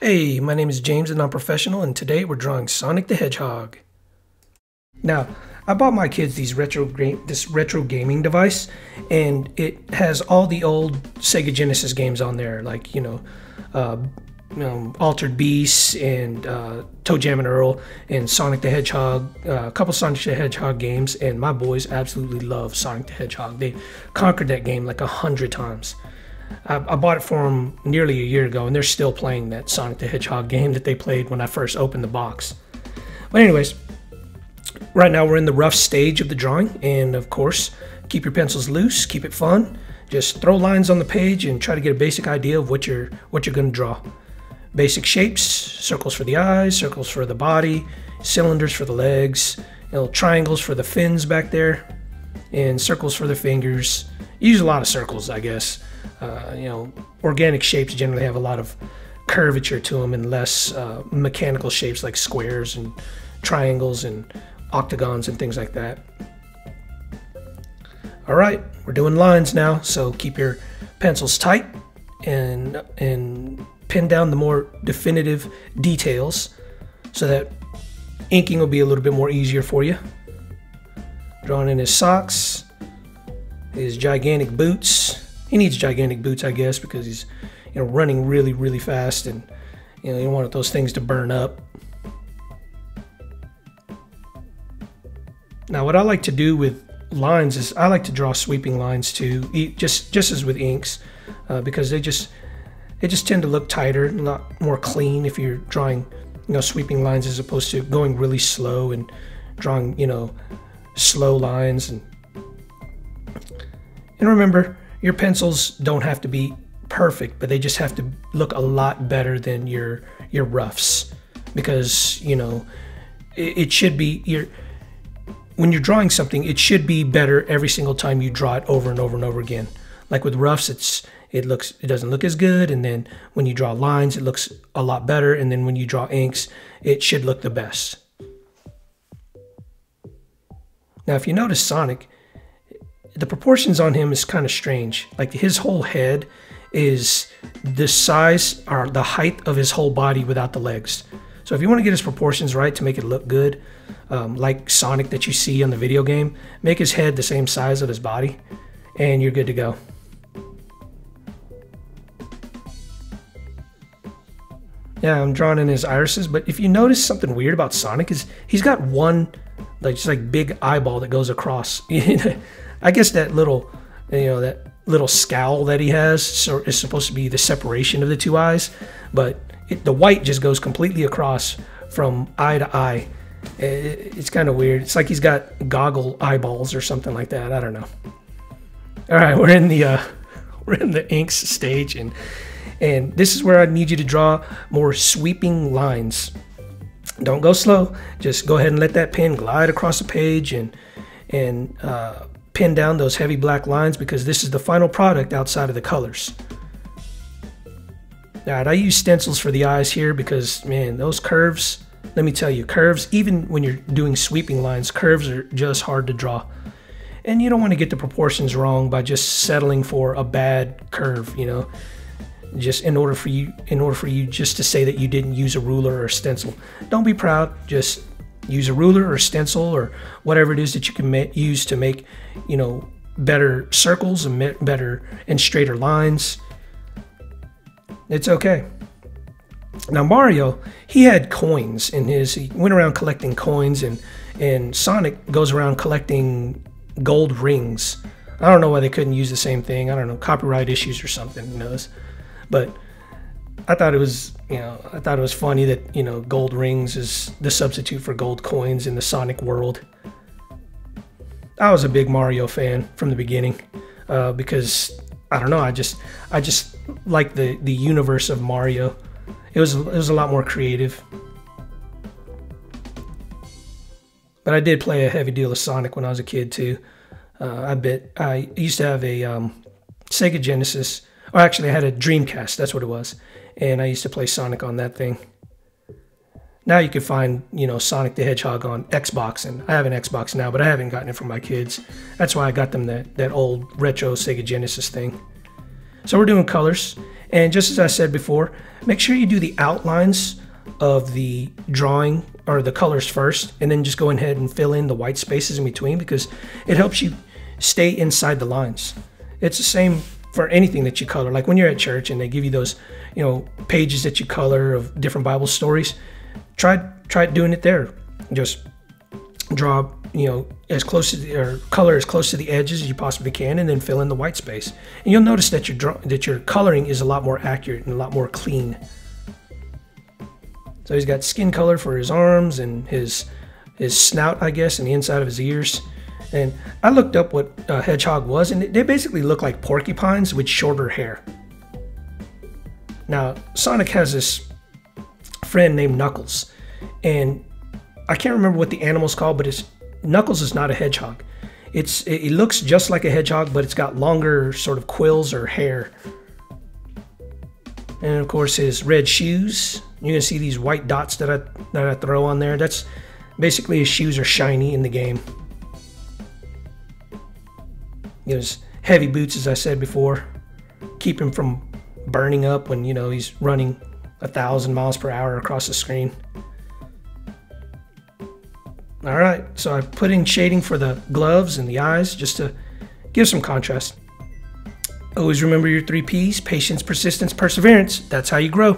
Hey, my name is James the Non-Professional, and today we're drawing Sonic the Hedgehog. Now, I bought my kids this retro gaming device, and it has all the old Sega Genesis games on there, like Altered Beast and ToeJam and Earl and Sonic the Hedgehog, a couple Sonic the Hedgehog games, and my boys absolutely love Sonic the Hedgehog. They conquered that game like 100 times. I bought it for them nearly a year ago, and they're still playing that Sonic the Hedgehog game that they played when I first opened the box. But anyways, right now we're in the rough stage of the drawing, and of course, keep your pencils loose, keep it fun. Just throw lines on the page and try to get a basic idea of what you're going to draw. Basic shapes: circles for the eyes, circles for the body, cylinders for the legs, little triangles for the fins back there, and circles for the fingers. Use a lot of circles, I guess. Organic shapes generally have a lot of curvature to them and less mechanical shapes like squares and triangles and octagons and things like that. All right, we're doing lines now, so keep your pencils tight and pin down the more definitive details so that inking will be a little bit more easier for you. Drawing in his socks, his gigantic boots. He needs gigantic boots, I guess, because he's running really, really fast, and you don't want those things to burn up. Now, what I like to do with lines is I like to draw sweeping lines too, just as with inks, because they just tend to look tighter, a lot more clean if you're drawing sweeping lines as opposed to going really slow and drawing slow lines. And remember, your pencils don't have to be perfect, but they just have to look a lot better than your roughs, because it should be when you're drawing something, it should be better every single time you draw it over and over and over again. Like with roughs, it doesn't look as good, and then when you draw lines, it looks a lot better, and then when you draw inks, it should look the best. Now, if you notice Sonic, the proportions on him is kind of strange. Like his whole head is the size or the height of his whole body without the legs. So if you want to get his proportions right to make it look good, like Sonic that you see on the video game, make his head the same size of his body, and you're good to go. Yeah, I'm drawing in his irises, but if you notice something weird about Sonic is he's got one just big eyeball that goes across. I guess that little, that little scowl that he has is supposed to be the separation of the two eyes, but the white just goes completely across from eye to eye. It's kind of weird. It's like he's got goggle eyeballs or something like that. I don't know. All right, we're in the inks stage, and this is where I need you to draw more sweeping lines. Don't go slow. Just go ahead and let that pen glide across the page and pin down those heavy black lines, because this is the final product outside of the colors. All right, I use stencils for the eyes here because, man, those curves, let me tell you, curves, even when you're doing sweeping lines, curves are just hard to draw. And you don't want to get the proportions wrong by just settling for a bad curve, just in order for you just to say that you didn't use a ruler or a stencil. Don't be proud. Just use a ruler or a stencil or whatever it is that you can use to make better circles and better and straighter lines. It's okay. Now Mario, he had coins in his. He went around collecting coins, and Sonic goes around collecting gold rings. I don't know why they couldn't use the same thing. I don't know, copyright issues or something. Who knows? But I thought it was, funny that, gold rings is the substitute for gold coins in the Sonic world. I was a big Mario fan from the beginning, because I don't know, I just like the universe of Mario. It was a lot more creative. But I did play a heavy deal of Sonic when I was a kid too. I used to have a Sega Genesis. Or actually, I had a Dreamcast, that's what it was. And I used to play Sonic on that thing. Now you can find, Sonic the Hedgehog on Xbox, and I have an Xbox now, but I haven't gotten it for my kids. That's why I got them that old retro Sega Genesis thing. So we're doing colors, And just as I said before, make sure you do the outlines of the drawing or the colors first, and then just go ahead and fill in the white spaces in between, because it helps you stay inside the lines. It's the same for anything that you color. Like when you're at church and they give you those, pages that you color of different Bible stories, try doing it there. Just draw, as close to or color as close to the edges as you possibly can, and then fill in the white space. And you'll notice that your coloring is a lot more accurate and a lot more clean. So he's got skin color for his arms and his snout, I guess, and the inside of his ears. And I looked up what a hedgehog was, and they basically look like porcupines with shorter hair. Now, Sonic has this friend named Knuckles, and I can't remember what the animal's called, but Knuckles is not a hedgehog. It looks just like a hedgehog, but it's got longer sort of quills or hair. And of course his red shoes. You can see these white dots that I throw on there. That's basically his shoes are shiny in the game. His heavy boots, as I said before, keep him from burning up when he's running 1,000 miles per hour across the screen. All right, so I put in shading for the gloves and the eyes just to give some contrast. Always remember your 3 P's: patience, persistence, perseverance. That's how you grow.